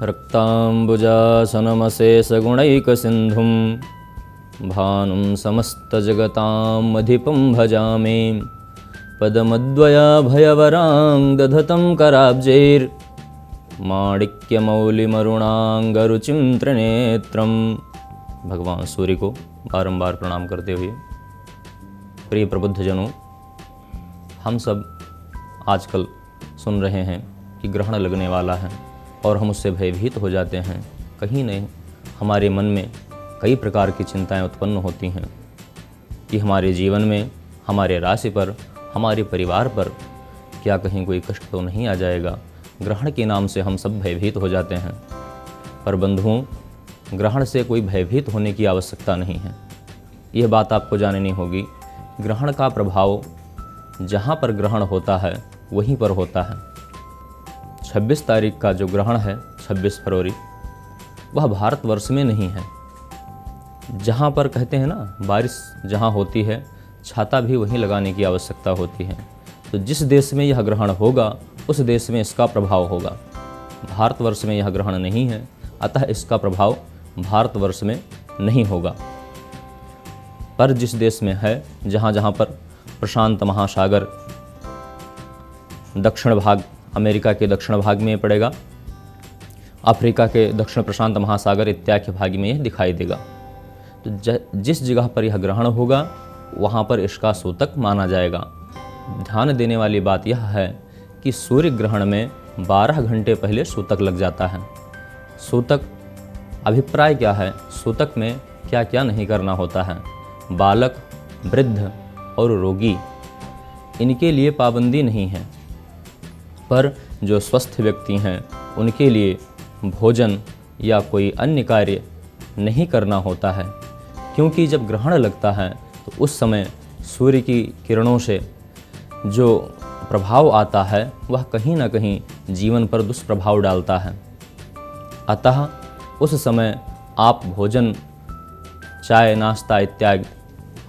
रक्ताम्बुजासनमशेषगुणैकसिन्धुं भानुं समस्तजगताम् अधिपं भजामि। पदमद्वयाभयवरां दधतं कराब्जैर्माणिक्यमौलिमरुणाङ्गरुचिं त्रिनेत्रम्। भगवान सूर्य को बारंबार प्रणाम करते हुए, प्रिय प्रबुद्धजनों, हम सब आजकल सुन रहे हैं कि ग्रहण लगने वाला है और हम उससे भयभीत हो जाते हैं। कहीं नहीं, हमारे मन में कई प्रकार की चिंताएं उत्पन्न होती हैं कि हमारे जीवन में, हमारे राशि पर, हमारे परिवार पर क्या कहीं कोई कष्ट तो नहीं आ जाएगा। ग्रहण के नाम से हम सब भयभीत हो जाते हैं। पर बंधुओं, ग्रहण से कोई भयभीत होने की आवश्यकता नहीं है। यह बात आपको जाननी होगी। ग्रहण का प्रभाव जहाँ पर ग्रहण होता है वहीं पर होता है। 26 तारीख का जो ग्रहण है, 26 फरवरी, वह भारतवर्ष में नहीं है। जहाँ पर कहते हैं ना, बारिश जहाँ होती है छाता भी वहीं लगाने की आवश्यकता होती है। तो जिस देश में यह ग्रहण होगा उस देश में इसका प्रभाव होगा। भारतवर्ष में यह ग्रहण नहीं है, अतः इसका प्रभाव भारतवर्ष में नहीं होगा। पर जिस देश में है, जहाँ जहाँ पर प्रशांत महासागर, दक्षिण भाग, अमेरिका के दक्षिण भाग में पड़ेगा, अफ्रीका के दक्षिण प्रशांत महासागर इत्यादि भाग में यह दिखाई देगा। तो जिस जगह पर यह ग्रहण होगा वहाँ पर इसका सूतक माना जाएगा। ध्यान देने वाली बात यह है कि सूर्य ग्रहण में 12 घंटे पहले सूतक लग जाता है। सूतक, अभिप्राय क्या है, सूतक में क्या क्या नहीं करना होता है। बालक, वृद्ध और रोगी, इनके लिए पाबंदी नहीं है, पर जो स्वस्थ व्यक्ति हैं उनके लिए भोजन या कोई अन्य कार्य नहीं करना होता है। क्योंकि जब ग्रहण लगता है तो उस समय सूर्य की किरणों से जो प्रभाव आता है वह कहीं ना कहीं जीवन पर दुष्प्रभाव डालता है। अतः उस समय आप भोजन, चाय, नाश्ता इत्यादि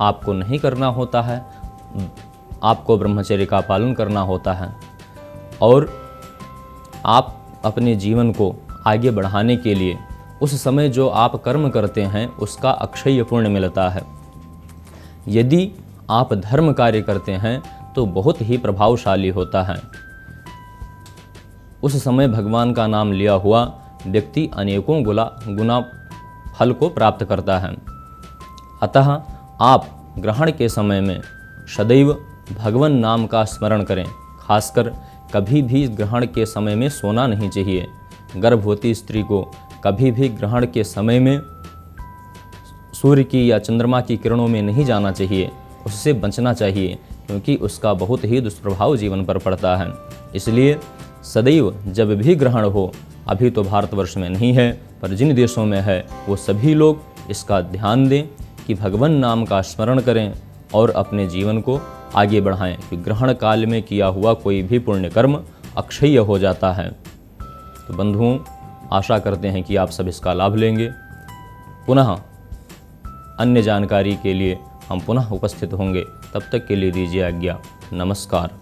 आपको नहीं करना होता है। आपको ब्रह्मचर्य का पालन करना होता है और आप अपने जीवन को आगे बढ़ाने के लिए उस समय जो आप कर्म करते हैं उसका अक्षय पुण्य मिलता है। यदि आप धर्म कार्य करते हैं तो बहुत ही प्रभावशाली होता है। उस समय भगवान का नाम लिया हुआ व्यक्ति अनेकों गुना फल को प्राप्त करता है। अतः आप ग्रहण के समय में सदैव भगवान नाम का स्मरण करें। खासकर कभी भी ग्रहण के समय में सोना नहीं चाहिए। गर्भवती स्त्री को कभी भी ग्रहण के समय में सूर्य की या चंद्रमा की किरणों में नहीं जाना चाहिए, उससे बचना चाहिए, क्योंकि उसका बहुत ही दुष्प्रभाव जीवन पर पड़ता है। इसलिए सदैव जब भी ग्रहण हो, अभी तो भारतवर्ष में नहीं है पर जिन देशों में है वो सभी लोग इसका ध्यान दें कि भगवान नाम का स्मरण करें और अपने जीवन को आगे बढ़ाएं, कि ग्रहण काल में किया हुआ कोई भी पुण्य कर्म अक्षय हो जाता है। तो बंधुओं, आशा करते हैं कि आप सब इसका लाभ लेंगे। पुनः अन्य जानकारी के लिए हम पुनः उपस्थित होंगे। तब तक के लिए दीजिए आज्ञा। नमस्कार।